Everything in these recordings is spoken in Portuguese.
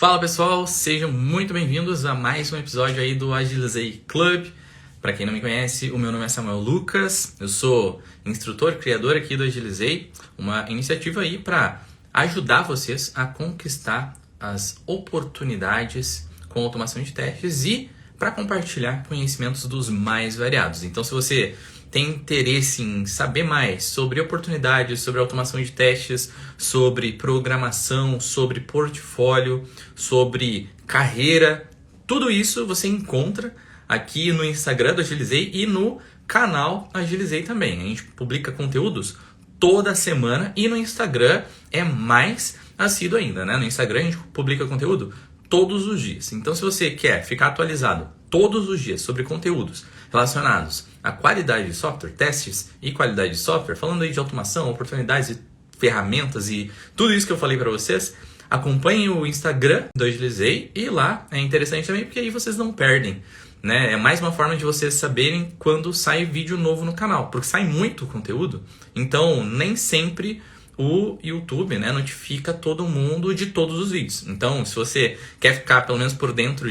Fala pessoal, sejam muito bem-vindos a mais um episódio aí do Agilizei Club. Para quem não me conhece, o meu nome é Samuel Lucas, eu sou instrutor, criador aqui do Agilizei, uma iniciativa aí para ajudar vocês a conquistar as oportunidades com automação de testes e para compartilhar conhecimentos dos mais variados. Então, se você tem interesse em saber mais sobre oportunidades, sobre automação de testes, sobre programação, sobre portfólio, sobre carreira, tudo isso você encontra aqui no Instagram do Agilizei e no canal Agilizei também. A gente publica conteúdos toda semana e no Instagram é mais assíduo ainda, né? No Instagram a gente publica conteúdo todos os dias. Então, se você quer ficar atualizado todos os dias sobre conteúdos relacionados à qualidade de software, testes e qualidade de software, falando aí de automação, oportunidades e ferramentas e tudo isso que eu falei para vocês, acompanhem o Instagram do Agilizei e lá é interessante também porque aí vocês não perdem, né? É mais uma forma de vocês saberem quando sai vídeo novo no canal, porque sai muito conteúdo, então nem sempre o YouTube, né, notifica todo mundo de todos os vídeos. Então, se você quer ficar pelo menos por dentro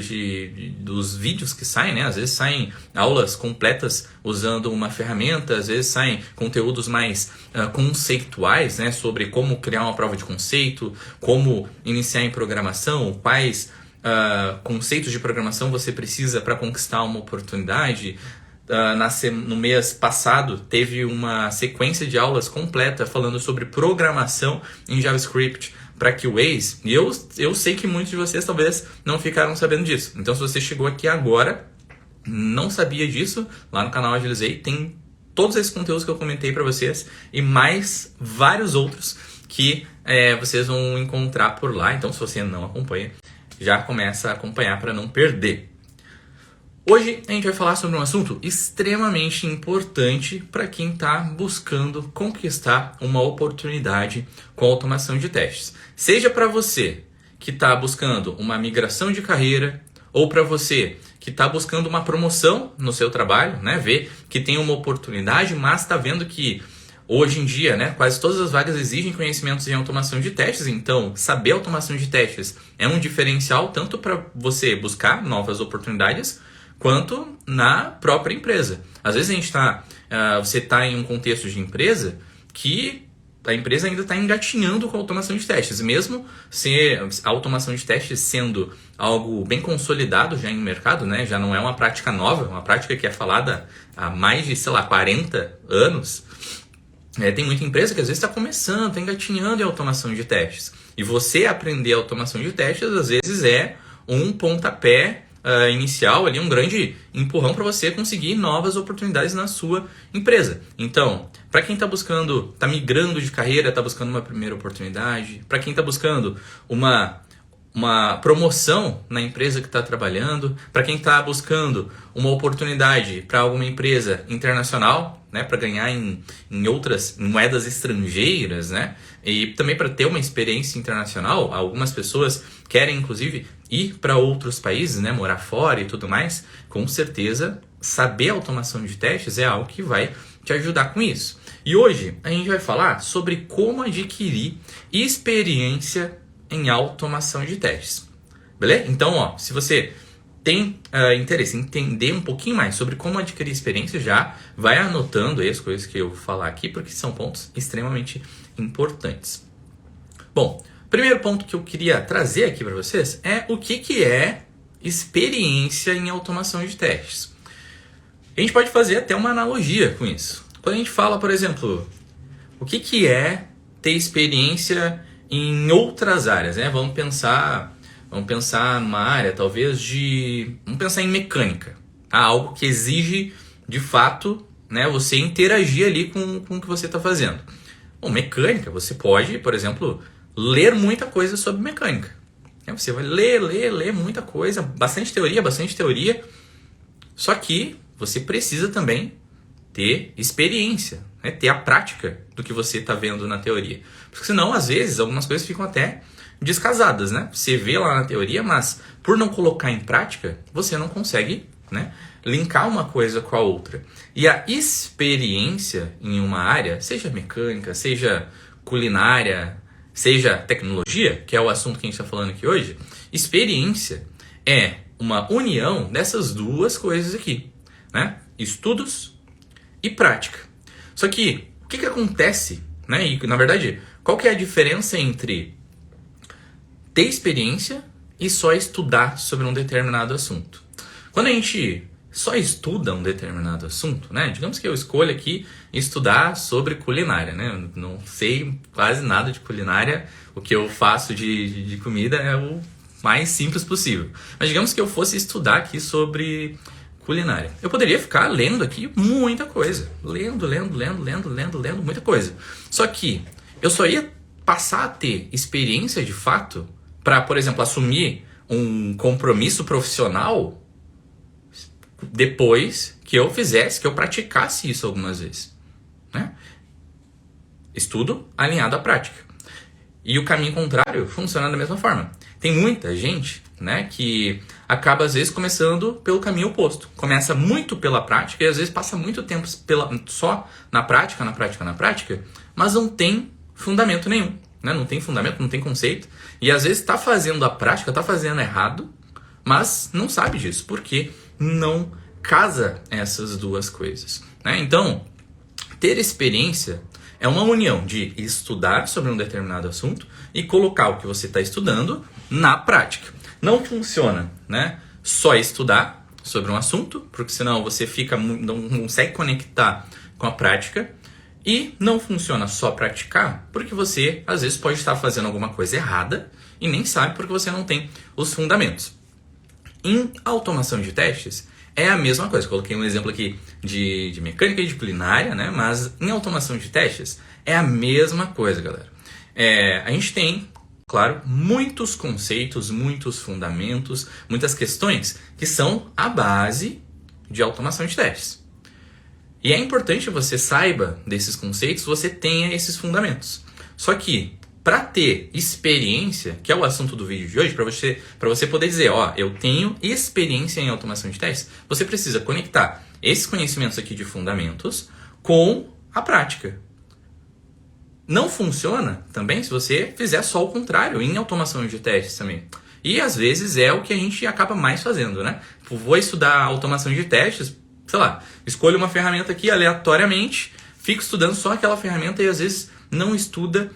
dos vídeos que saem, né, às vezes saem aulas completas usando uma ferramenta, às vezes saem conteúdos mais conceituais, né, sobre como criar uma prova de conceito, como iniciar em programação, quais conceitos de programação você precisa para conquistar uma oportunidade. No mês passado teve uma sequência de aulas completa falando sobre programação em JavaScript para QAs e eu sei que muitos de vocês talvez não ficaram sabendo disso. Então, se você chegou aqui agora, não sabia disso, lá no canal Agilizei tem todos esses conteúdos que eu comentei para vocês e mais vários outros que vocês vão encontrar por lá. Então, se você não acompanha, já começa a acompanhar para não perder. Hoje a gente vai falar sobre um assunto extremamente importante para quem está buscando conquistar uma oportunidade com automação de testes. Seja para você que está buscando uma migração de carreira ou para você que está buscando uma promoção no seu trabalho, né? Vê que tem uma oportunidade, mas está vendo que hoje em dia, né, quase todas as vagas exigem conhecimentos em automação de testes, então saber automação de testes é um diferencial tanto para você buscar novas oportunidades quanto na própria empresa. Às vezes você está em um contexto de empresa que a empresa ainda está engatinhando com a automação de testes, mesmo se a automação de testes sendo algo bem consolidado já em mercado, né? Já não é uma prática nova, uma prática que é falada há mais de, 40 anos. Tem muita empresa que às vezes está começando, está engatinhando em automação de testes. E você aprender automação de testes, às vezes, é um pontapé inicial, ali, um grande empurrão para você conseguir novas oportunidades na sua empresa. Então, para quem está buscando, está migrando de carreira, está buscando uma primeira oportunidade, para quem está buscando uma promoção na empresa que está trabalhando, para quem está buscando uma oportunidade para alguma empresa internacional, né, para ganhar em outras moedas estrangeiras, né, e também para ter uma experiência internacional. Algumas pessoas querem, inclusive, ir para outros países, né, morar fora e tudo mais. Com certeza, saber automação de testes é algo que vai te ajudar com isso. E hoje a gente vai falar sobre como adquirir experiência em automação de testes. Beleza? Então, se você tem interesse em entender um pouquinho mais sobre como adquirir experiência, já vai anotando aí as coisas que eu vou falar aqui, porque são pontos extremamente importantes. Bom, o primeiro ponto que eu queria trazer aqui para vocês é o que é experiência em automação de testes. A gente pode fazer até uma analogia com isso. Quando a gente fala, por exemplo, o que é ter experiência em outras áreas, né? Vamos pensar numa área talvez vamos pensar em mecânica, tá? Algo que exige de fato, né, você interagir ali com o que você está fazendo. Bom, mecânica, você pode, por exemplo, ler muita coisa sobre mecânica. Você vai ler muita coisa, bastante teoria, só que você precisa também ter experiência, né? Ter a prática do que você está vendo na teoria. Porque senão, às vezes, algumas coisas ficam até descasadas, né? Você vê lá na teoria, mas por não colocar em prática, você não consegue, né, linkar uma coisa com a outra. E a experiência em uma área, seja mecânica, seja culinária, seja tecnologia, que é o assunto que a gente está falando aqui hoje, experiência é uma união dessas duas coisas aqui, né? Estudos e prática. Só que, o que acontece, né? E, na verdade, qual que é a diferença entre ter experiência e só estudar sobre um determinado assunto? Quando a gente só estuda um determinado assunto, né? Digamos que eu escolha aqui estudar sobre culinária, né? Eu não sei quase nada de culinária, o que eu faço de comida é o mais simples possível. Mas digamos que eu fosse estudar aqui sobre culinária. Eu poderia ficar lendo aqui muita coisa. Lendo, muita coisa. Só que eu só ia passar a ter experiência de fato para, por exemplo, assumir um compromisso profissional depois que eu fizesse, que eu praticasse isso algumas vezes, né? Estudo alinhado à prática. E o caminho contrário funciona da mesma forma. Tem muita gente, né, que acaba às vezes começando pelo caminho oposto. Começa muito pela prática e às vezes passa muito tempo só na prática, mas não tem fundamento nenhum, né? Não tem fundamento, não tem conceito. E às vezes está fazendo a prática, está fazendo errado, mas não sabe disso. Por quê? Não casa essas duas coisas, né? Então, ter experiência é uma união de estudar sobre um determinado assunto e colocar o que você está estudando na prática. Não funciona, né? Só estudar sobre um assunto, porque senão você não consegue conectar com a prática. E não funciona só praticar, porque você às vezes pode estar fazendo alguma coisa errada e nem sabe porque você não tem os fundamentos. Em automação de testes, é a mesma coisa. Coloquei um exemplo aqui de mecânica e de culinária, né? Mas em automação de testes, é a mesma coisa, galera. A gente tem, claro, muitos conceitos, muitos fundamentos, muitas questões que são a base de automação de testes. E é importante que você saiba desses conceitos, você tenha esses fundamentos. Só que, para ter experiência, que é o assunto do vídeo de hoje, para você poder dizer, ó, eu tenho experiência em automação de testes, você precisa conectar esses conhecimentos aqui de fundamentos com a prática. Não funciona também se você fizer só o contrário em automação de testes também. E às vezes é o que a gente acaba mais fazendo, né? Vou estudar automação de testes, sei lá, escolho uma ferramenta aqui aleatoriamente, fico estudando só aquela ferramenta e às vezes não estuda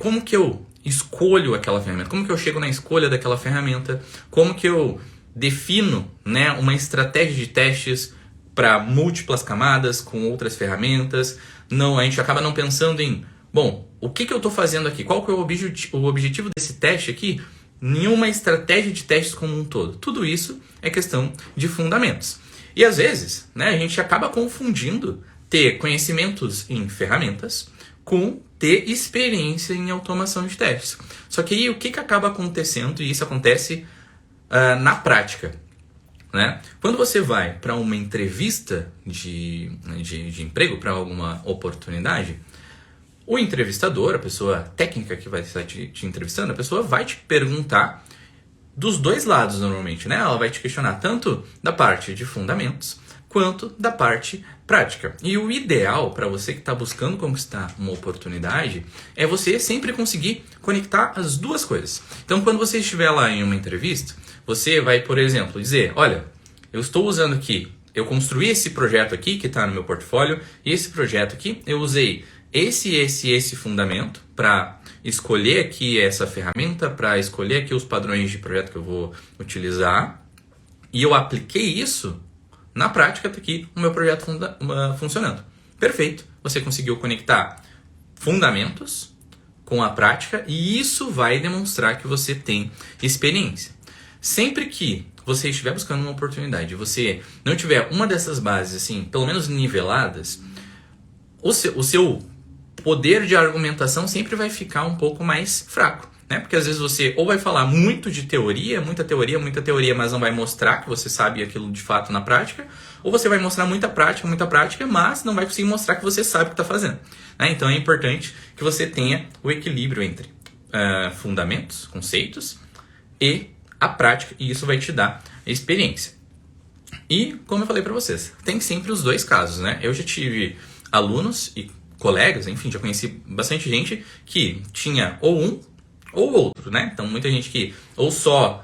como que eu escolho aquela ferramenta, como que eu chego na escolha daquela ferramenta, como que eu defino, né, uma estratégia de testes para múltiplas camadas com outras ferramentas. Não, a gente acaba não pensando em, bom, o que eu estou fazendo aqui? Qual que é o objetivo desse teste aqui? Nenhuma estratégia de testes como um todo. Tudo isso é questão de fundamentos. E às vezes, né, a gente acaba confundindo ter conhecimentos em ferramentas com ter experiência em automação de testes. Só que aí o que acaba acontecendo, e isso acontece na prática, né? Quando você vai para uma entrevista de emprego, para alguma oportunidade, o entrevistador, a pessoa técnica que vai estar te entrevistando, a pessoa vai te perguntar dos dois lados normalmente, né? Ela vai te questionar tanto da parte de fundamentos quanto da parte prática. E o ideal para você que está buscando conquistar uma oportunidade é você sempre conseguir conectar as duas coisas. Então, quando você estiver lá em uma entrevista, você vai, por exemplo, dizer, olha, eu estou usando aqui, eu construí esse projeto aqui que está no meu portfólio, e esse projeto aqui eu usei esse fundamento para escolher aqui essa ferramenta, para escolher aqui os padrões de projeto que eu vou utilizar, e eu apliquei isso na prática, está aqui o meu projeto funcionando. Perfeito, você conseguiu conectar fundamentos com a prática e isso vai demonstrar que você tem experiência. Sempre que você estiver buscando uma oportunidade e você não tiver uma dessas bases, assim, pelo menos niveladas, o seu poder de argumentação sempre vai ficar um pouco mais fraco, né? Porque às vezes você ou vai falar muito de teoria, muita teoria, mas não vai mostrar que você sabe aquilo de fato na prática, ou você vai mostrar muita prática, mas não vai conseguir mostrar que você sabe o que está fazendo, né? Então é importante que você tenha o equilíbrio entre fundamentos, conceitos e a prática, e isso vai te dar experiência. E, como eu falei para vocês, tem sempre os dois casos, né? Eu já tive alunos e colegas, enfim, já conheci bastante gente que tinha ou um ou outro, né? Então, muita gente que ou só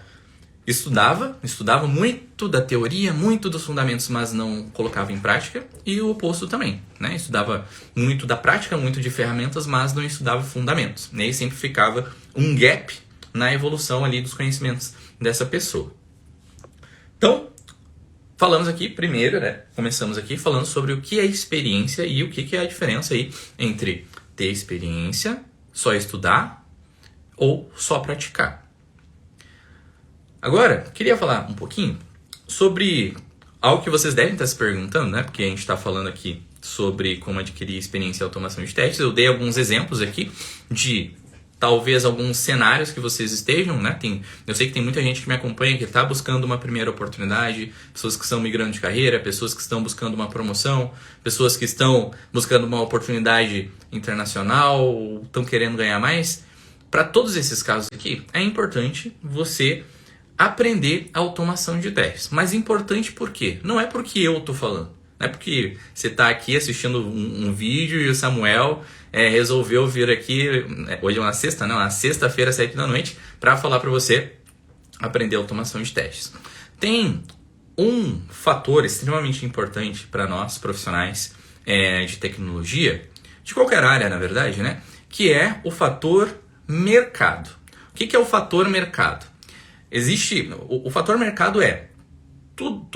estudava muito da teoria, muito dos fundamentos, mas não colocava em prática, e o oposto também, né? Estudava muito da prática, muito de ferramentas, mas não estudava fundamentos, né? E sempre ficava um gap na evolução ali dos conhecimentos dessa pessoa. Então, falamos aqui primeiro, né? Começamos aqui falando sobre o que é experiência e o que é a diferença aí entre ter experiência, só estudar ou só praticar. Agora, queria falar um pouquinho sobre algo que vocês devem estar se perguntando, né? Porque a gente está falando aqui sobre como adquirir experiência em automação de testes. Eu dei alguns exemplos aqui de talvez alguns cenários que vocês estejam, né? Eu sei que tem muita gente que me acompanha que está buscando uma primeira oportunidade, pessoas que estão migrando de carreira, pessoas que estão buscando uma promoção, pessoas que estão buscando uma oportunidade internacional, estão querendo ganhar mais. Para todos esses casos aqui, é importante você aprender a automação de testes. Mas importante por quê? Não é porque eu estou falando. Não é porque você está aqui assistindo um vídeo e o Samuel resolveu vir aqui, hoje é uma sexta, não, uma sexta-feira, 7 da noite, para falar para você aprender automação de testes. Tem um fator extremamente importante para nós, profissionais de tecnologia, de qualquer área, na verdade, né? Que é o fator mercado. O que é o fator mercado? O fator mercado é todo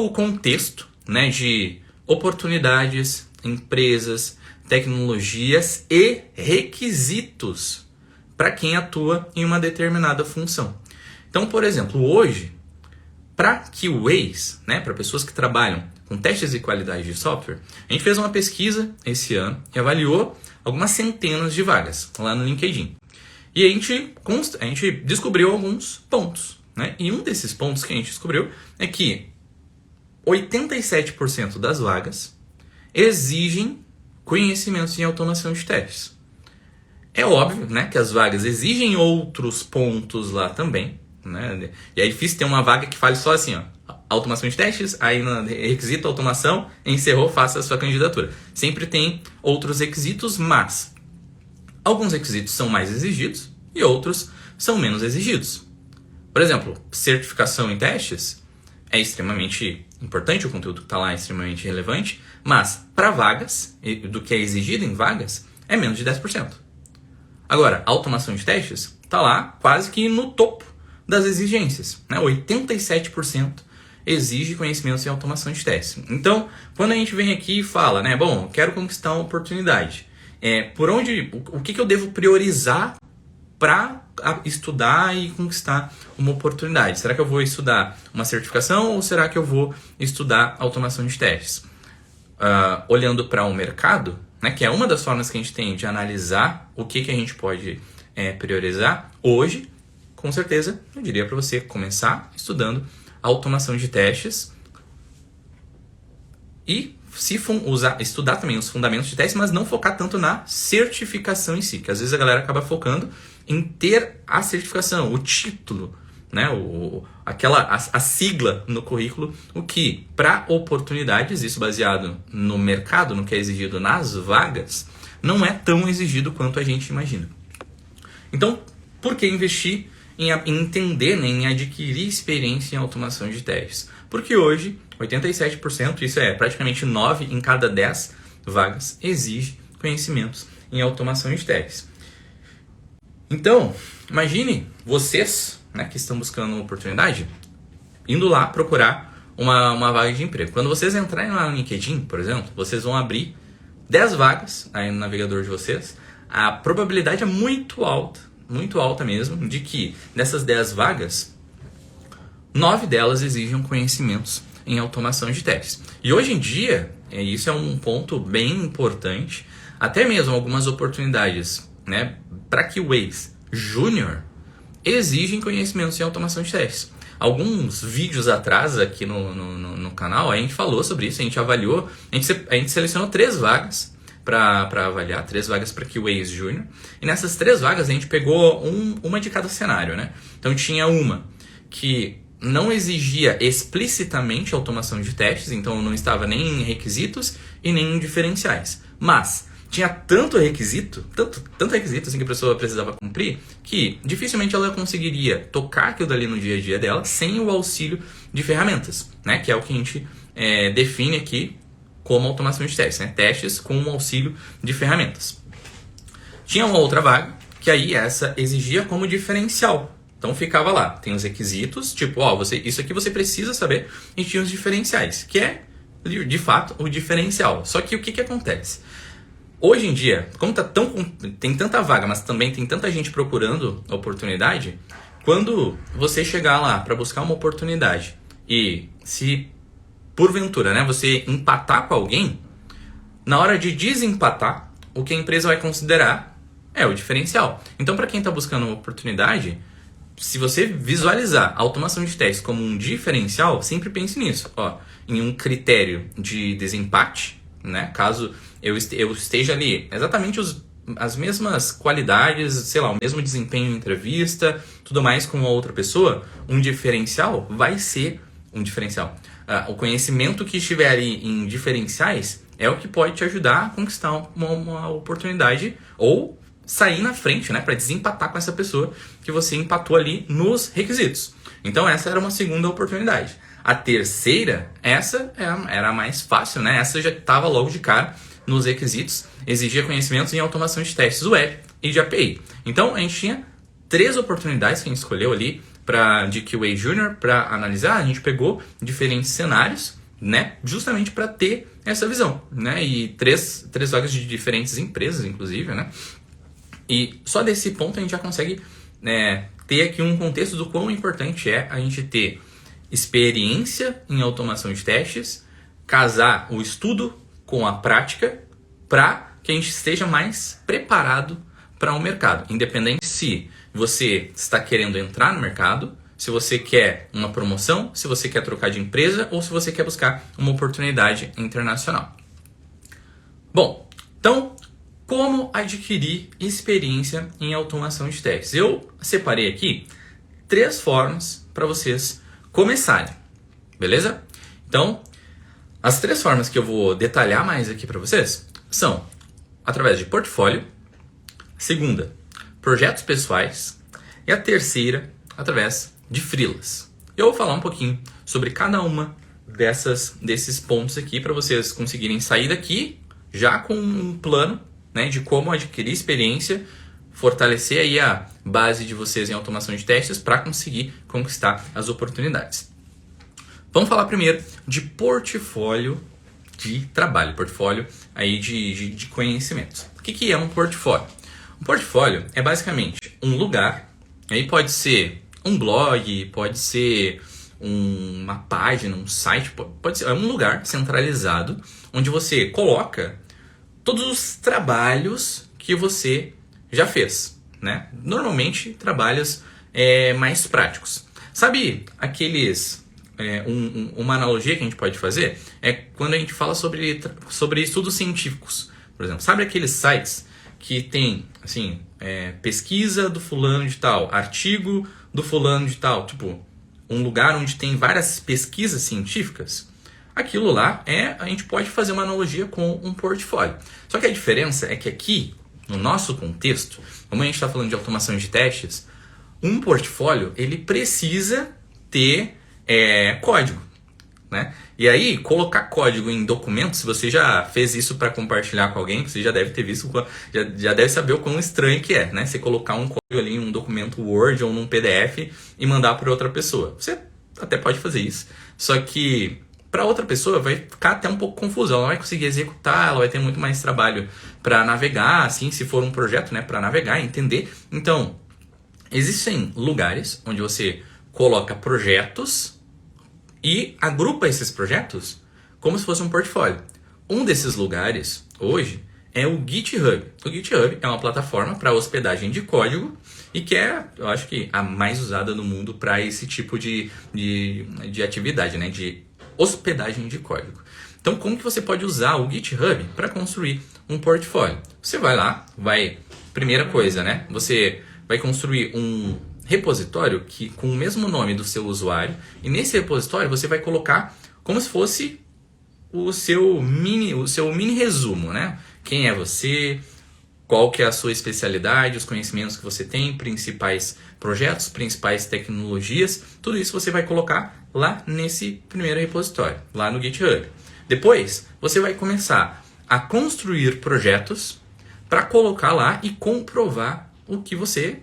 o contexto, né, de oportunidades, empresas, tecnologias e requisitos para quem atua em uma determinada função. Então, por exemplo, hoje, para QAs, né, para pessoas que trabalham com testes de qualidade de software, a gente fez uma pesquisa esse ano e avaliou algumas centenas de vagas lá no LinkedIn. E a gente descobriu alguns pontos, né? E um desses pontos que a gente descobriu é que 87% das vagas exigem conhecimentos em automação de testes. É óbvio, né, que as vagas exigem outros pontos lá também, né? E é difícil ter uma vaga que fale só assim, ó, automação de testes, aí no requisito automação, encerrou, faça a sua candidatura. Sempre tem outros requisitos, mas alguns requisitos são mais exigidos e outros são menos exigidos. Por exemplo, certificação em testes é extremamente importante, o conteúdo que está lá é extremamente relevante, mas para vagas, do que é exigido em vagas, é menos de 10%. Agora, automação de testes está lá quase que no topo das exigências, né? 87% exige conhecimentos em automação de testes. Então, quando a gente vem aqui e fala, né, bom, quero conquistar uma oportunidade, o que eu devo priorizar para estudar e conquistar uma oportunidade? Será que eu vou estudar uma certificação ou será que eu vou estudar automação de testes? Olhando para o mercado, né, que é uma das formas que a gente tem de analisar o que a gente pode priorizar, hoje, com certeza, eu diria para você começar estudando automação de testes e estudar também os fundamentos de testes, mas não focar tanto na certificação em si, que às vezes a galera acaba focando em ter a certificação, o título, né, a sigla no currículo, o que para oportunidades, isso baseado no mercado, no que é exigido nas vagas, não é tão exigido quanto a gente imagina. Então, por que investir em entender, né, em adquirir experiência em automação de testes? Porque hoje, 87%, isso é praticamente 9 em cada 10 vagas, exige conhecimentos em automação de testes. Então, imagine vocês, né, que estão buscando uma oportunidade, indo lá procurar uma vaga de emprego. Quando vocês entrarem lá no LinkedIn, por exemplo, vocês vão abrir 10 vagas aí no navegador de vocês. A probabilidade é muito alta mesmo, de que dessas 10 vagas, 9 delas exigem conhecimentos em automação de testes. E hoje em dia, isso é um ponto bem importante, até mesmo algumas oportunidades, né, para QAs Júnior exigem conhecimentos em automação de testes. Alguns vídeos atrás aqui no canal, a gente falou sobre isso, a gente avaliou, a gente selecionou 3 vagas para avaliar, 3 vagas para QAs Júnior, e nessas 3 vagas a gente pegou uma de cada cenário, né? Então tinha uma que não exigia explicitamente automação de testes, então não estava nem em requisitos e nem em diferenciais. Mas tinha tanto requisito assim que a pessoa precisava cumprir, que dificilmente ela conseguiria tocar aquilo dali no dia a dia dela sem o auxílio de ferramentas, né? Que é o que a gente define aqui como automação de testes, né? Testes com o auxílio de ferramentas. Tinha uma outra vaga, que aí essa exigia como diferencial. Então ficava lá, tem os requisitos, tipo, isso aqui você precisa saber, e tinha os diferenciais, que é, de fato, o diferencial. Só que o que acontece? Hoje em dia, como tem tanta vaga, mas também tem tanta gente procurando oportunidade, quando você chegar lá para buscar uma oportunidade e se, porventura, né, você empatar com alguém, na hora de desempatar, o que a empresa vai considerar é o diferencial. Então, para quem está buscando uma oportunidade, se você visualizar a automação de testes como um diferencial, sempre pense nisso, em um critério de desempate, né? Caso eu esteja ali exatamente as mesmas qualidades, sei lá, o mesmo desempenho em entrevista, tudo mais com a outra pessoa, um diferencial vai ser um diferencial. O conhecimento que estiver ali em diferenciais é o que pode te ajudar a conquistar uma oportunidade ou sair na frente, né, para desempatar com essa pessoa que você empatou ali nos requisitos. Então essa era uma segunda oportunidade. A terceira, essa era a mais fácil, né? Essa já estava logo de cara nos requisitos, exigia conhecimentos em automação de testes web e de API. Então a gente tinha 3 oportunidades que a gente escolheu ali de QA Junior para analisar. A gente pegou diferentes cenários, né, justamente para ter essa visão, né? E três vagas de diferentes empresas, inclusive, né? E só desse ponto a gente já consegue ter aqui um contexto do quão importante é a gente ter experiência em automação de testes, casar o estudo com a prática para que a gente esteja mais preparado para o mercado. Independente se você está querendo entrar no mercado, se você quer uma promoção, se você quer trocar de empresa ou se você quer buscar uma oportunidade internacional. Bom, então, como adquirir experiência em automação de testes? Eu separei aqui 3 formas para vocês começarem, beleza? Então, as 3 formas que eu vou detalhar mais aqui para vocês são através de portfólio, a segunda, projetos pessoais e a terceira, através de freelas. Eu vou falar um pouquinho sobre cada uma desses pontos aqui para vocês conseguirem sair daqui já com um plano, né, de como adquirir experiência, fortalecer aí a base de vocês em automação de testes para conseguir conquistar as oportunidades. Vamos falar primeiro de portfólio de trabalho, portfólio aí de conhecimentos. O que é um portfólio? Um portfólio é basicamente um lugar, aí pode ser um blog, pode ser uma página, um site, pode ser um lugar centralizado onde você coloca todos os trabalhos que você já fez, né? Normalmente trabalhos mais práticos. Sabe aqueles... uma analogia que a gente pode fazer é quando a gente fala sobre estudos científicos. Por exemplo, sabe aqueles sites que tem assim, pesquisa do fulano de tal, artigo do fulano de tal, tipo um lugar onde tem várias pesquisas científicas? Aquilo lá a gente pode fazer uma analogia com um portfólio. Só que a diferença é que aqui, no nosso contexto, como a gente está falando de automação de testes, um portfólio ele precisa ter código, né? E aí, colocar código em documentos, se você já fez isso para compartilhar com alguém, você já deve ter visto, já deve saber o quão estranho que é, né? Você colocar um código ali em um documento Word ou num PDF e mandar para outra pessoa. Você até pode fazer isso, só que para outra pessoa vai ficar até um pouco confuso, ela não vai conseguir executar, ela vai ter muito mais trabalho para navegar, assim, se for um projeto, né, para navegar, entender. Então, existem lugares onde você coloca projetos e agrupa esses projetos como se fosse um portfólio. Um desses lugares, hoje, é o GitHub. O GitHub é uma plataforma para hospedagem de código e que eu acho que a mais usada no mundo para esse tipo de atividade, né, de hospedagem de código. Então, como que você pode usar o GitHub para construir um portfólio? Você vai lá, primeira coisa, né? Você vai construir repositório que com o mesmo nome do seu usuário, e nesse repositório você vai colocar como se fosse o seu mini resumo, né? Quem é você, qual que é a sua especialidade, os conhecimentos que você tem, principais projetos, principais tecnologias, tudo isso você vai colocar lá nesse primeiro repositório, lá no GitHub. Depois, você vai começar a construir projetos para colocar lá e comprovar o que você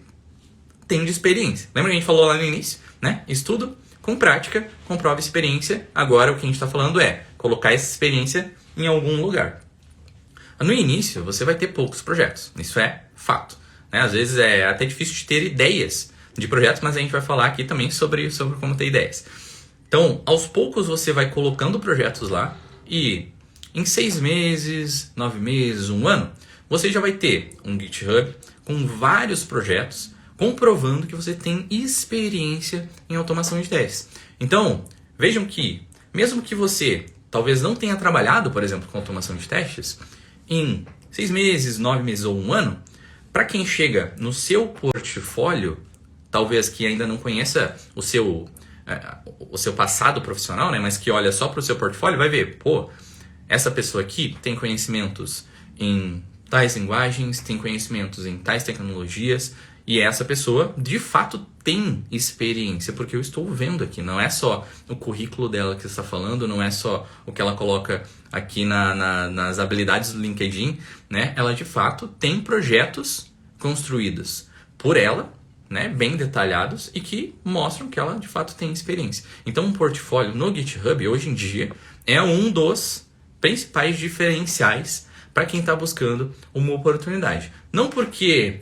tem de experiência. Lembra que a gente falou lá no início, né? Estudo com prática, comprova experiência. Agora o que a gente está falando é colocar essa experiência em algum lugar. No início, você vai ter poucos projetos. Isso é fato, né? Às vezes é até difícil de ter ideias de projetos, mas a gente vai falar aqui também sobre como ter ideias. Então, aos poucos você vai colocando projetos lá e em 6 meses, 9 meses, 1 ano, você já vai ter um GitHub com vários projetos comprovando que você tem experiência em automação de testes. Então, vejam que, mesmo que você talvez não tenha trabalhado, por exemplo, com automação de testes, em 6 meses, 9 meses ou 1 ano, para quem chega no seu portfólio, talvez que ainda não conheça o seu passado profissional, né, mas que olha só para o seu portfólio, vai ver, pô, essa pessoa aqui tem conhecimentos em tais linguagens, tem conhecimentos em tais tecnologias, e essa pessoa, de fato, tem experiência, porque eu estou vendo aqui. Não é só o currículo dela que você está falando, não é só o que ela coloca aqui nas habilidades do LinkedIn, né? Ela, de fato, tem projetos construídos por ela, né? Bem detalhados, e que mostram que ela, de fato, tem experiência. Então, um portfólio no GitHub, hoje em dia, é um dos principais diferenciais para quem está buscando uma oportunidade. Não porque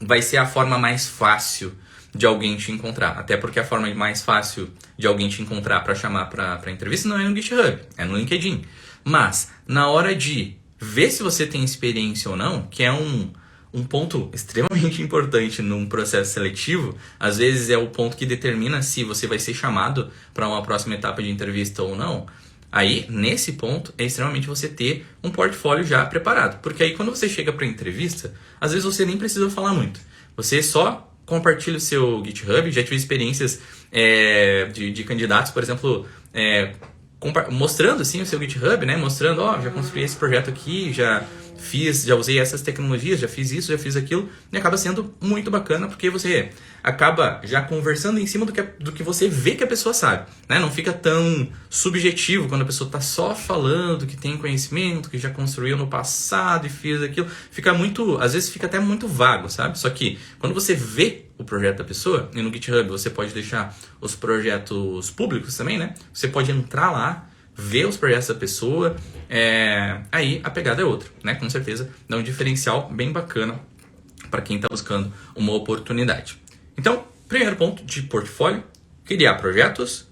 vai ser a forma mais fácil de alguém te encontrar. Até porque a forma mais fácil de alguém te encontrar para chamar para entrevista não é no GitHub, é no LinkedIn. Mas, na hora de ver se você tem experiência ou não, que é um ponto extremamente importante num processo seletivo, às vezes é o ponto que determina se você vai ser chamado para uma próxima etapa de entrevista ou não. Aí, nesse ponto, é extremamente você ter um portfólio já preparado. Porque aí, quando você chega para a entrevista, às vezes você nem precisa falar muito. Você só compartilha o seu GitHub. Já tive experiências de candidatos, por exemplo, mostrando assim, o seu GitHub, né? Mostrando, já construí esse projeto aqui, já usei essas tecnologias, já fiz isso, já fiz aquilo. E acaba sendo muito bacana, porque você acaba já conversando em cima do que você vê que a pessoa sabe, né? Não fica tão subjetivo quando a pessoa está só falando que tem conhecimento, que já construiu no passado e fez aquilo. Às vezes fica até muito vago, sabe? Só que quando você vê o projeto da pessoa, e no GitHub você pode deixar os projetos públicos também, né? Você pode entrar lá, ver os projetos da pessoa, aí a pegada é outra, né? Com certeza dá um diferencial bem bacana para quem está buscando uma oportunidade. Então, primeiro ponto de portfólio, criar projetos,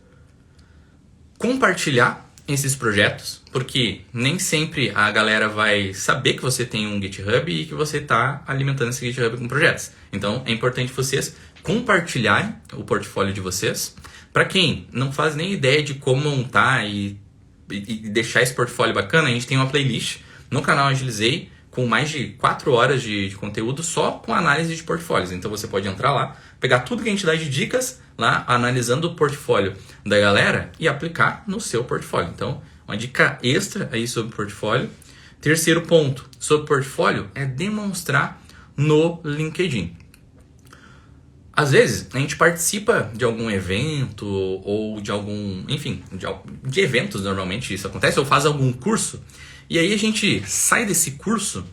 compartilhar esses projetos, porque nem sempre a galera vai saber que você tem um GitHub e que você está alimentando esse GitHub com projetos. Então, é importante vocês compartilharem o portfólio de vocês. Para quem não faz nem ideia de como montar e deixar esse portfólio bacana, a gente tem uma playlist no canal Agilizei com mais de 4 horas de conteúdo só com análise de portfólios. Então você pode entrar lá, pegar tudo que a gente dá de dicas lá, analisando o portfólio da galera e aplicar no seu portfólio. Então, uma dica extra aí sobre portfólio. Terceiro ponto sobre portfólio é demonstrar no LinkedIn. Às vezes, a gente participa de algum evento ou de algum, enfim, de eventos normalmente isso acontece, ou faz algum curso, e aí a gente sai desse curso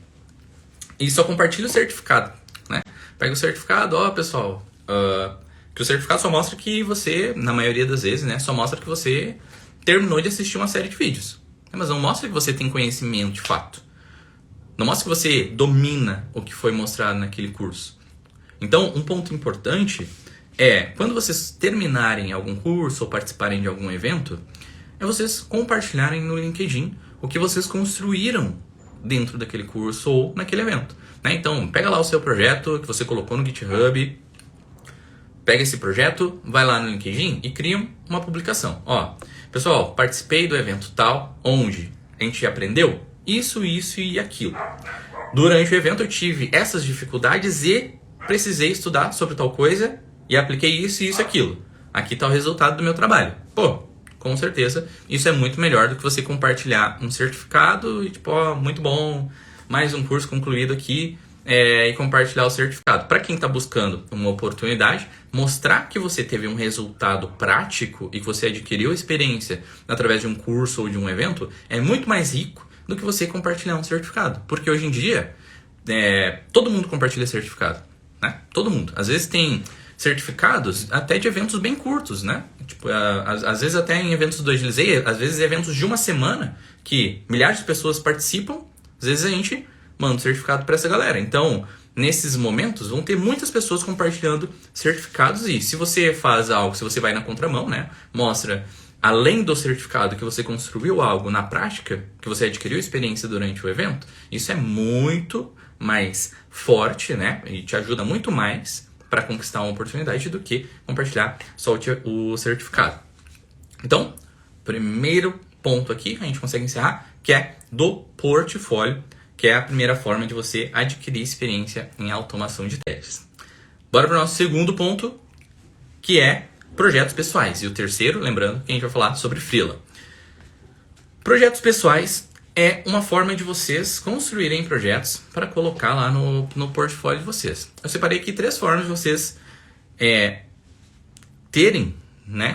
e só compartilha o certificado, né? Pega o certificado, pessoal, que o certificado só mostra que você, na maioria das vezes, né, só mostra que você terminou de assistir uma série de vídeos. Mas não mostra que você tem conhecimento de fato. Não mostra que você domina o que foi mostrado naquele curso. Então, um ponto importante é, quando vocês terminarem algum curso ou participarem de algum evento, é vocês compartilharem no LinkedIn o que vocês construíram dentro daquele curso ou naquele evento, né? Então, pega lá o seu projeto que você colocou no GitHub, pega esse projeto, vai lá no LinkedIn e cria uma publicação. Pessoal, participei do evento tal, onde a gente aprendeu isso e aquilo. Durante o evento eu tive essas dificuldades e precisei estudar sobre tal coisa e apliquei isso e isso e aquilo. Aqui está o resultado do meu trabalho. Pô, com certeza, isso é muito melhor do que você compartilhar um certificado e tipo, ó, muito bom, mais um curso concluído aqui e compartilhar o certificado. Para quem está buscando uma oportunidade, mostrar que você teve um resultado prático e que você adquiriu experiência através de um curso ou de um evento é muito mais rico do que você compartilhar um certificado. Porque hoje em dia, todo mundo compartilha certificado, né? Todo mundo. Às vezes tem certificados até de eventos bem curtos, né? Tipo, às vezes até em eventos do Agilizei, às vezes eventos de uma semana que milhares de pessoas participam, às vezes a gente manda um certificado para essa galera. Então, nesses momentos, vão ter muitas pessoas compartilhando certificados e se você faz algo, se você vai na contramão, né? Mostra, além do certificado, que você construiu algo na prática, que você adquiriu experiência durante o evento, isso é muito mais forte, né? E te ajuda muito mais para conquistar uma oportunidade do que compartilhar só o certificado. Então, primeiro ponto aqui, a gente consegue encerrar, que é do portfólio, que é a primeira forma de você adquirir experiência em automação de testes. Bora para o nosso segundo ponto, que é projetos pessoais. E o terceiro, lembrando que a gente vai falar sobre freela. Projetos pessoais é uma forma de vocês construírem projetos para colocar lá no portfólio de vocês. Eu separei aqui 3 formas de vocês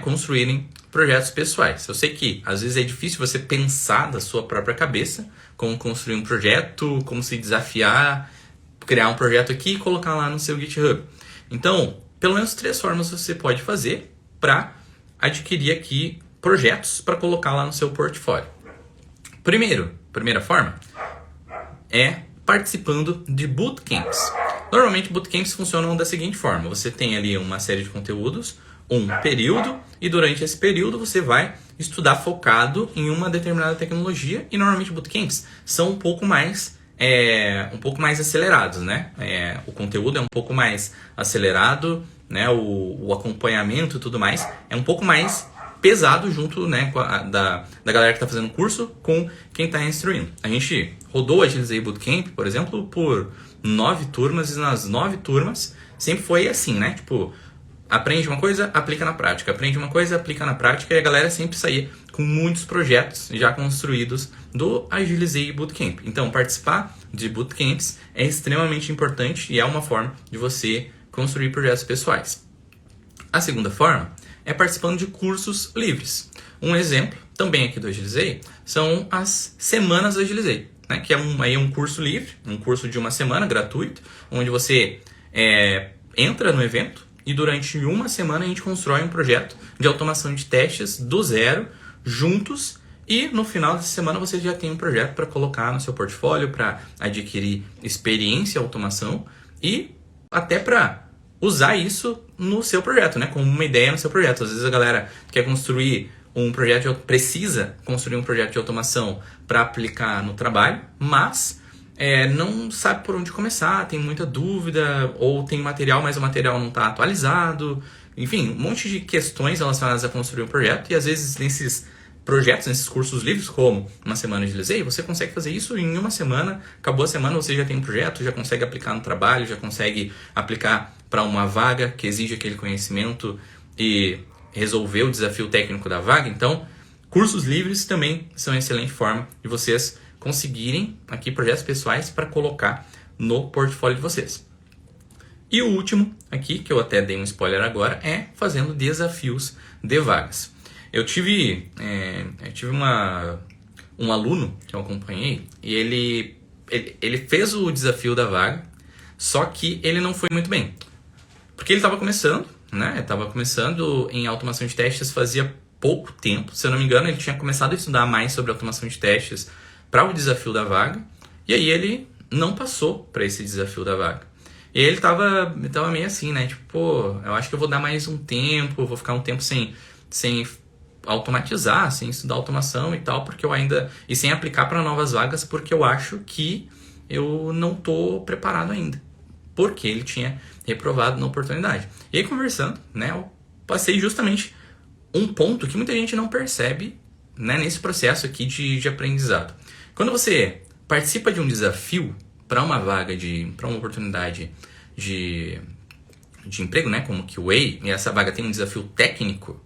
construírem projetos pessoais. Eu sei que às vezes é difícil você pensar da sua própria cabeça como construir um projeto, como se desafiar, criar um projeto aqui e colocar lá no seu GitHub. Então, pelo menos 3 formas você pode fazer para adquirir aqui projetos para colocar lá no seu portfólio. Primeira forma é participando de bootcamps. Normalmente bootcamps funcionam da seguinte forma: você tem ali uma série de conteúdos, um período, e durante esse período você vai estudar focado em uma determinada tecnologia, e normalmente bootcamps são um pouco mais acelerados, né? O conteúdo é um pouco mais acelerado, né? O acompanhamento e tudo mais é um pouco mais pesado junto, né, da galera que está fazendo o curso com quem está instruindo. A gente rodou o Agilizei Bootcamp, por exemplo, por 9 turmas, e nas 9 turmas sempre foi assim, né? Tipo, aprende uma coisa, aplica na prática. Aprende uma coisa, aplica na prática. E a galera sempre saía com muitos projetos já construídos do Agilizei Bootcamp. Então, participar de bootcamps é extremamente importante e é uma forma de você construir projetos pessoais. A segunda forma é participando de cursos livres. Um exemplo, também aqui do Agilizei, são as Semanas do Agilizei, né? Que é um curso livre, um curso de uma semana gratuito, onde você entra no evento e durante uma semana a gente constrói um projeto de automação de testes do zero, juntos, e no final dessa semana você já tem um projeto para colocar no seu portfólio, para adquirir experiência em automação e até para usar isso no seu projeto, né? Como uma ideia no seu projeto. Às vezes a galera quer construir um projeto, precisa construir um projeto de automação para aplicar no trabalho, mas não sabe por onde começar, tem muita dúvida, ou tem material, mas o material não está atualizado. Enfim, um monte de questões relacionadas a construir um projeto, e às vezes nesses projetos, nesses cursos livres, como uma semana de Agilizei, você consegue fazer isso em uma semana, acabou a semana, você já tem um projeto, já consegue aplicar no trabalho, já consegue aplicar para uma vaga que exige aquele conhecimento e resolver o desafio técnico da vaga. Então, cursos livres também são uma excelente forma de vocês conseguirem aqui projetos pessoais para colocar no portfólio de vocês. E o último aqui, que eu até dei um spoiler agora, é fazendo desafios de vagas. Eu tive um aluno que eu acompanhei e ele fez o desafio da vaga, só que ele não foi muito bem. Porque ele estava começando, né? Estava começando em automação de testes fazia pouco tempo. Se eu não me engano, ele tinha começado a estudar mais sobre automação de testes para o desafio da vaga. E aí ele não passou para esse desafio da vaga. E aí ele tava meio assim, né? Tipo, pô, eu acho que eu vou dar mais um tempo, vou ficar um tempo sem automatizar, sem estudar automação e tal, porque eu ainda... E sem aplicar para novas vagas, porque eu acho que eu não tô preparado ainda. Porque ele tinha reprovado na oportunidade. E aí, conversando, né, eu passei justamente um ponto que muita gente não percebe, né, nesse processo aqui de aprendizado. Quando você participa de um desafio para uma vaga, para uma oportunidade de emprego, né, como QA, e essa vaga tem um desafio técnico,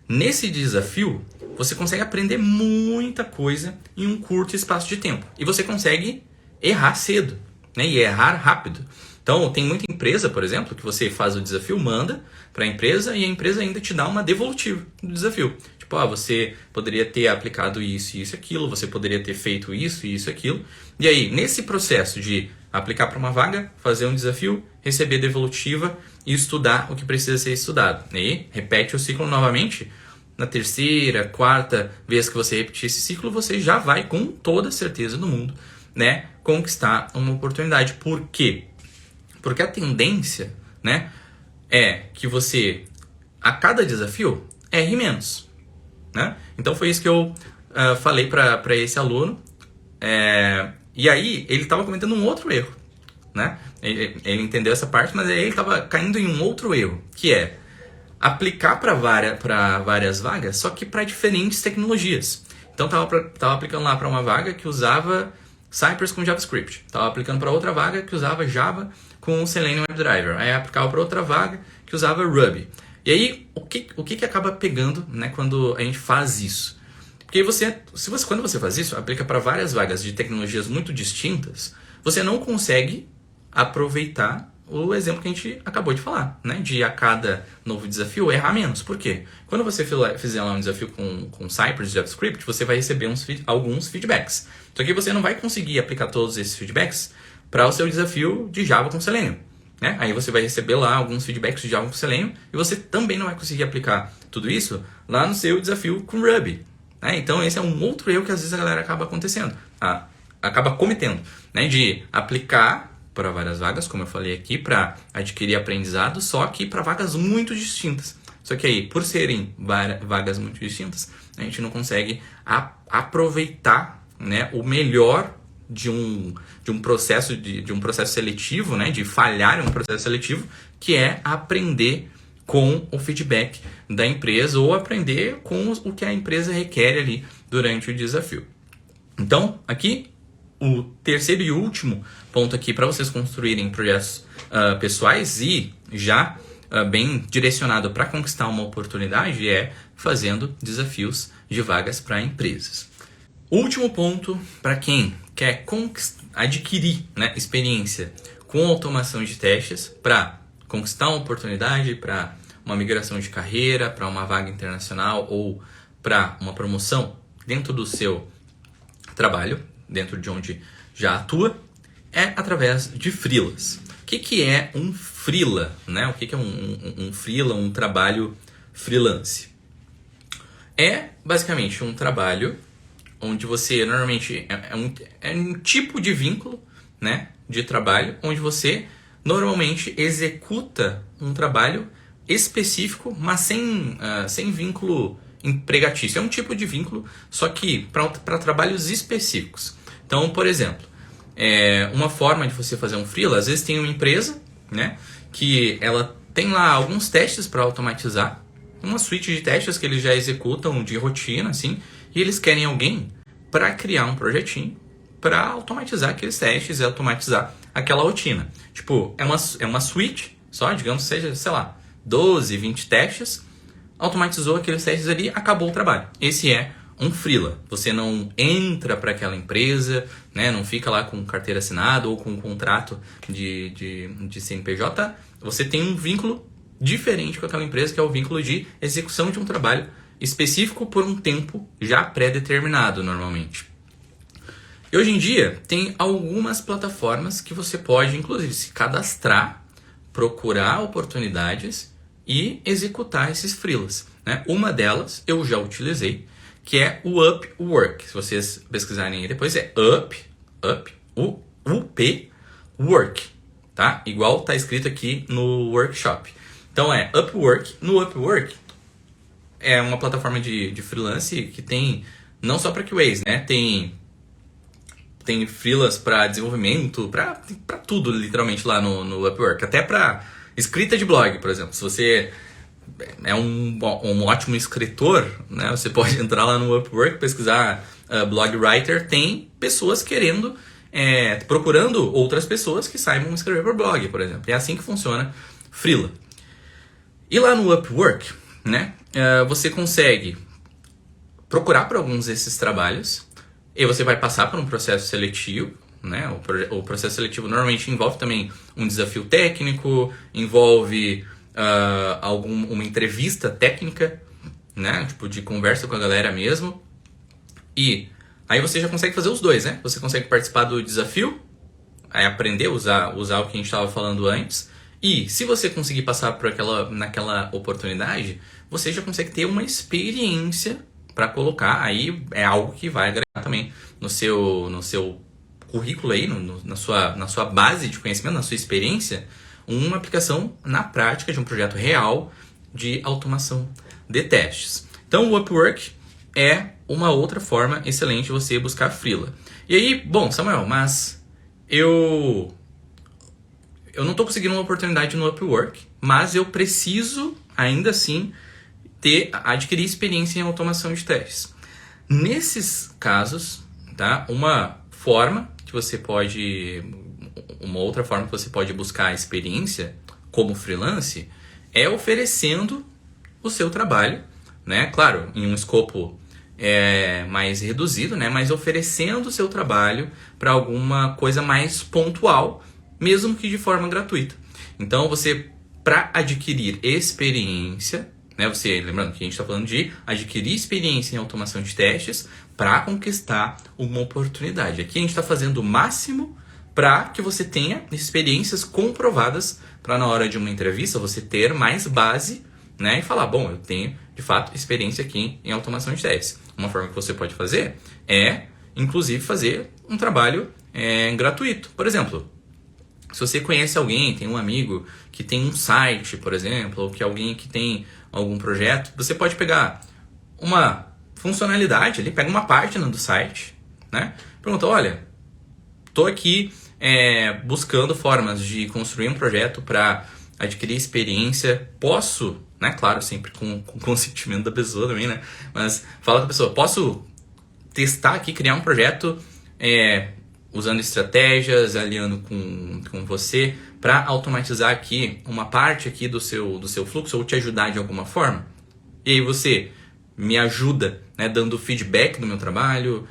nesse desafio você consegue aprender muita coisa em um curto espaço de tempo. E você consegue errar cedo, né, e errar rápido. Então, tem muita empresa, por exemplo, que você faz o desafio, manda para a empresa e a empresa ainda te dá uma devolutiva do desafio. Tipo, você poderia ter aplicado isso, isso, aquilo, você poderia ter feito isso, isso, aquilo. E aí, nesse processo de aplicar para uma vaga, fazer um desafio, receber devolutiva e estudar o que precisa ser estudado. E repete o ciclo novamente. Na terceira, quarta vez que você repetir esse ciclo, você já vai, com toda a certeza do mundo, né, conquistar uma oportunidade. Por quê? Porque a tendência, né, é que você, a cada desafio, erre menos, né? Então foi isso que eu falei para esse aluno. E aí ele estava cometendo um outro erro, né? Ele entendeu essa parte, mas aí ele estava caindo em um outro erro, que é aplicar para várias vagas, só que para diferentes tecnologias. Então estava aplicando lá para uma vaga que usava Cypress com JavaScript. Estava aplicando para outra vaga que usava Java com Selenium WebDriver. Aí aplicava para outra vaga que usava Ruby. E aí, o que acaba pegando, né, quando a gente faz isso? Porque quando você faz isso, aplica para várias vagas de tecnologias muito distintas, você não consegue aproveitar o exemplo que a gente acabou de falar, né? De a cada novo desafio errar menos. Por quê? Quando você fizer lá um desafio com Cypress e JavaScript, você vai receber alguns feedbacks. Só que você não vai conseguir aplicar todos esses feedbacks para o seu desafio de Java com Selenium, né? Aí você vai receber lá alguns feedbacks de Java com Selenium e você também não vai conseguir aplicar tudo isso lá no seu desafio com Ruby, né? Então esse é um outro erro que às vezes a galera acaba cometendo, né? De aplicar para várias vagas, como eu falei aqui, para adquirir aprendizado, só que para vagas muito distintas. Só que aí, por serem vagas muito distintas, a gente não consegue aproveitar, né, o melhor de um processo seletivo, né, de falhar em um processo seletivo, que é aprender com o feedback da empresa ou aprender com o que a empresa requer ali durante o desafio. Então, aqui, o terceiro e último ponto aqui para vocês construírem projetos pessoais e já bem direcionado para conquistar uma oportunidade é fazendo desafios de vagas para empresas. Último ponto para quem quer adquirir, né, experiência com automação de testes para conquistar uma oportunidade, para uma migração de carreira, para uma vaga internacional ou para uma promoção dentro do seu trabalho, dentro de onde já atua, é através de freelas. O que é um freela, né? O que é um freela, um trabalho freelance? É basicamente um trabalho onde você normalmente é um tipo de vínculo, né, de trabalho, onde você normalmente executa um trabalho específico, mas sem vínculo empregatício. É um tipo de vínculo, só que para trabalhos específicos. Então, por exemplo, uma forma de você fazer um freela, às vezes tem uma empresa, né, que ela tem lá alguns testes para automatizar, uma suite de testes que eles já executam de rotina, assim, e eles querem alguém para criar um projetinho para automatizar aqueles testes e automatizar aquela rotina. Tipo, é uma suite só, digamos, seja, sei lá, 12, 20 testes, automatizou aqueles testes ali, acabou o trabalho. Esse é um freela. Você não entra para aquela empresa, né, não fica lá com carteira assinada ou com um contrato de CNPJ. Você tem um vínculo diferente com aquela empresa, que é o vínculo de execução de um trabalho específico por um tempo já pré-determinado, normalmente. E hoje em dia, tem algumas plataformas que você pode, inclusive, se cadastrar, procurar oportunidades e executar esses freelas, né? Uma delas eu já utilizei, que é o Upwork. Se vocês pesquisarem aí depois, é UP Work, tá? Igual tá escrito aqui no workshop. Então é Upwork. No Upwork é uma plataforma de freelance que tem não só para QAs, né? Tem freelas para desenvolvimento, para tudo literalmente lá no Upwork, até para escrita de blog, por exemplo. Se você é um ótimo escritor, né, você pode entrar lá no Upwork, pesquisar blog writer, tem pessoas querendo procurando outras pessoas que saibam escrever por blog, por exemplo. É assim que funciona freela. E lá no Upwork, né, você consegue procurar por alguns desses trabalhos e você vai passar por um processo seletivo, né? O processo seletivo normalmente envolve também um desafio técnico, envolve uma entrevista técnica, né? Tipo de conversa com a galera mesmo. E aí você já consegue fazer os dois, né? Você consegue participar do desafio, aprender a usar o que a gente estava falando antes. E se você conseguir passar por naquela oportunidade, você já consegue ter uma experiência para colocar. Aí é algo que vai agregar também no seu currículo aí, na sua base de conhecimento, na sua experiência, uma aplicação na prática de um projeto real de automação de testes. Então o Upwork é uma outra forma excelente de você buscar freela. E aí, bom, Samuel, mas eu não estou conseguindo uma oportunidade no Upwork, mas eu preciso, ainda assim, adquirir experiência em automação de testes. Nesses casos, tá, uma outra forma que você pode buscar experiência como freelance é oferecendo o seu trabalho, né? Claro, em um escopo mais reduzido, né? Mas oferecendo o seu trabalho para alguma coisa mais pontual, mesmo que de forma gratuita. Então, para adquirir experiência, né? Lembrando que a gente está falando de adquirir experiência em automação de testes para conquistar uma oportunidade. Aqui a gente está fazendo o máximo para que você tenha experiências comprovadas para na hora de uma entrevista você ter mais base, né? E falar, bom, eu tenho de fato experiência aqui em automação de testes. Uma forma que você pode fazer é, inclusive, fazer um trabalho gratuito. Por exemplo, se você conhece alguém, tem um amigo que tem um site, por exemplo, ou que alguém que tem algum projeto, você pode pegar uma funcionalidade ali, pega uma página do site, né? Pergunta, olha, estou aqui buscando formas de construir um projeto para adquirir experiência, posso, né? Claro, sempre com o consentimento da pessoa também, né? Mas fala com a pessoa, posso testar aqui, criar um projeto usando estratégias, aliando com você para automatizar aqui uma parte aqui do seu fluxo ou te ajudar de alguma forma. E aí você me ajuda, né, dando feedback do meu trabalho,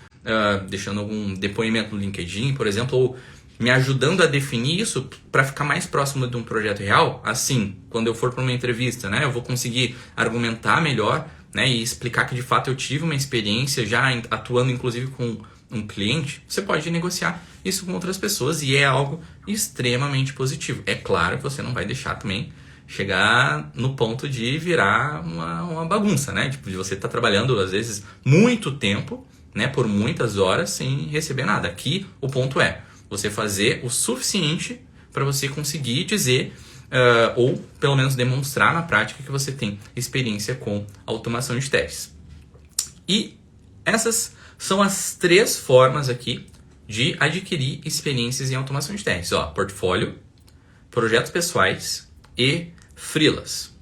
deixando algum depoimento no LinkedIn, por exemplo, ou me ajudando a definir isso para ficar mais próximo de um projeto real. Assim, quando eu for para uma entrevista, né, eu vou conseguir argumentar melhor, né, e explicar que de fato eu tive uma experiência já atuando inclusive com um cliente. Você pode negociar isso com outras pessoas e é algo extremamente positivo. É claro que você não vai deixar também chegar no ponto de virar uma bagunça, né? Tipo, de você estar trabalhando, às vezes, muito tempo, né? Por muitas horas sem receber nada. Aqui, o ponto é você fazer o suficiente para você conseguir dizer, ou pelo menos demonstrar na prática que você tem experiência com automação de testes. E essas são as 3 formas aqui de adquirir experiências em automação de testes. Portfólio, projetos pessoais e freelas.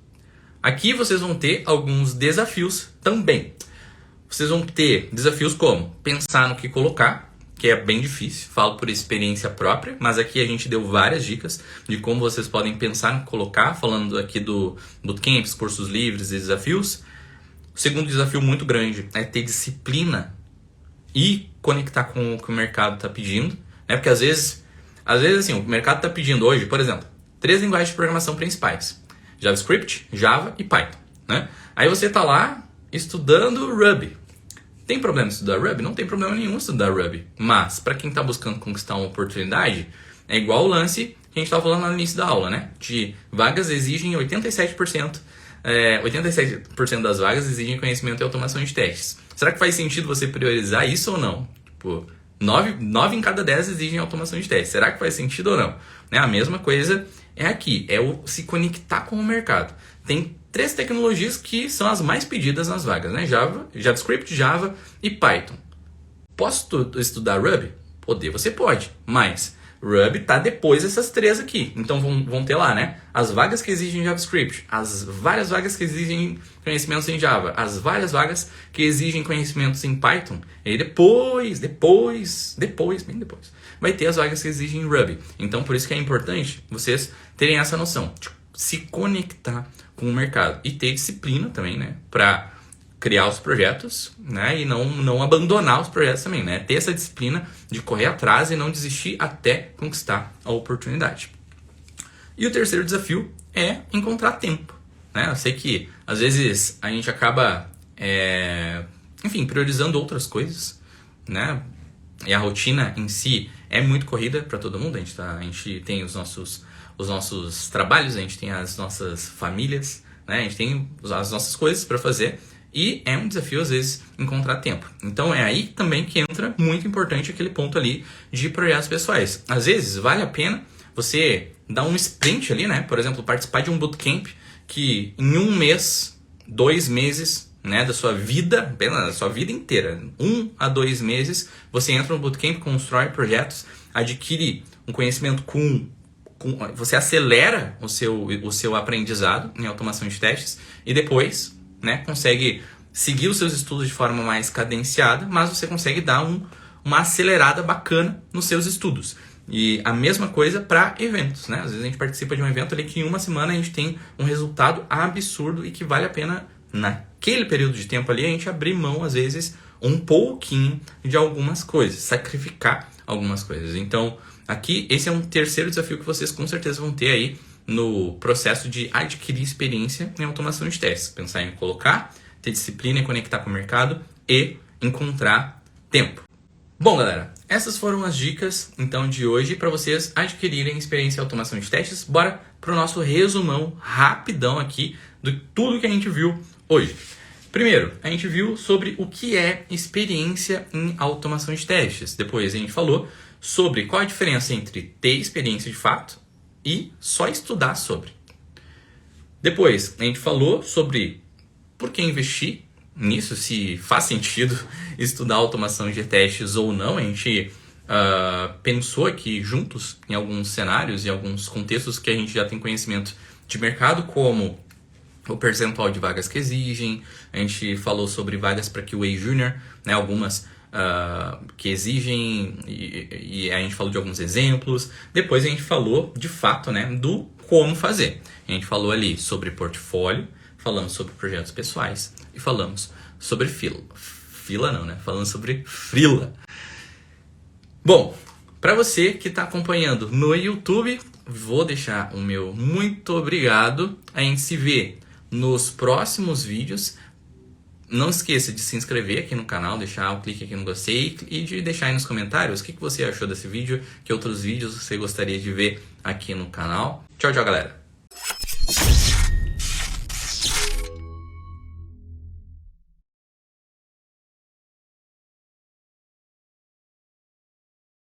Aqui vocês vão ter alguns desafios também. Vocês vão ter desafios como pensar no que colocar, que é bem difícil, falo por experiência própria, mas aqui a gente deu várias dicas de como vocês podem pensar no que colocar, falando aqui do bootcamps, cursos livres e desafios. O segundo desafio muito grande é ter disciplina e conectar com o que o mercado está pedindo, né? Porque às vezes assim, o mercado está pedindo hoje, por exemplo, 3 linguagens de programação principais: JavaScript, Java e Python, né? Aí você está lá estudando Ruby. Tem problema em estudar Ruby? Não tem problema nenhum em estudar Ruby. Mas, para quem está buscando conquistar uma oportunidade, é igual o lance que a gente estava falando no início da aula, né? De vagas exigem 87%. 87% das vagas exigem conhecimento e automação de testes. Será que faz sentido você priorizar isso ou não? Tipo, 9 em cada 10 exigem automação de testes. Será que faz sentido ou não? Né? A mesma coisa é aqui, é o se conectar com o mercado. Tem 3 tecnologias que são as mais pedidas nas vagas, né? JavaScript, Java e Python. Posso estudar Ruby? Poder, você pode, mas Ruby tá depois dessas três aqui. Então vão ter lá, né? As vagas que exigem JavaScript, as várias vagas que exigem conhecimentos em Java, as várias vagas que exigem conhecimentos em Python. E aí depois, bem depois, vai ter as vagas que exigem Ruby. Então por isso que é importante vocês terem essa noção de se conectar com o mercado e ter disciplina também, né? Para criar os projetos, né? E não abandonar os projetos também, né? Ter essa disciplina de correr atrás e não desistir até conquistar a oportunidade. E o terceiro desafio é encontrar tempo, né? Eu sei que às vezes a gente acaba, priorizando outras coisas, né? E a rotina em si é muito corrida para todo mundo. A gente tem os nossos trabalhos, a gente tem as nossas famílias, né? A gente tem as nossas coisas para fazer. E é um desafio, às vezes, encontrar tempo. Então, é aí também que entra muito importante aquele ponto ali de projetos pessoais. Às vezes, vale a pena você dar um sprint ali, né? Por exemplo, participar de um bootcamp que em 1 mês, 2 meses, né, da sua vida inteira, 1 a 2 meses, você entra no bootcamp, constrói projetos, adquire um conhecimento você acelera o seu aprendizado em automação de testes e depois, né, consegue seguir os seus estudos de forma mais cadenciada, mas você consegue dar uma acelerada bacana nos seus estudos. E a mesma coisa para eventos, né? Às vezes a gente participa de um evento ali que em 1 semana a gente tem um resultado absurdo e que vale a pena, naquele período de tempo ali, a gente abrir mão, às vezes, um pouquinho de algumas coisas, sacrificar algumas coisas. Então, aqui, esse é um terceiro desafio que vocês com certeza vão ter aí no processo de adquirir experiência em automação de testes. Pensar em colocar, ter disciplina e conectar com o mercado e encontrar tempo. Bom, galera, essas foram as dicas então de hoje para vocês adquirirem experiência em automação de testes. Bora para o nosso resumão rapidão aqui de tudo que a gente viu hoje. Primeiro, a gente viu sobre o que é experiência em automação de testes. Depois a gente falou sobre qual a diferença entre ter experiência de fato e só estudar sobre. Depois, a gente falou sobre por que investir nisso, se faz sentido estudar automação de testes ou não. A gente pensou aqui juntos em alguns cenários e alguns contextos que a gente já tem conhecimento de mercado, como o percentual de vagas que exigem. A gente falou sobre vagas para QA Junior, né, algumas que exigem, e a gente falou de alguns exemplos. Depois a gente falou de fato, né, do como fazer. A gente falou ali sobre portfólio, falamos sobre projetos pessoais e falamos sobre falando sobre freela. Bom, para você que está acompanhando no YouTube, vou deixar o meu muito obrigado. A gente se vê nos próximos vídeos. Não esqueça de se inscrever aqui no canal, deixar o clique aqui no gostei e de deixar aí nos comentários o que você achou desse vídeo, que outros vídeos você gostaria de ver aqui no canal. Tchau, tchau, galera!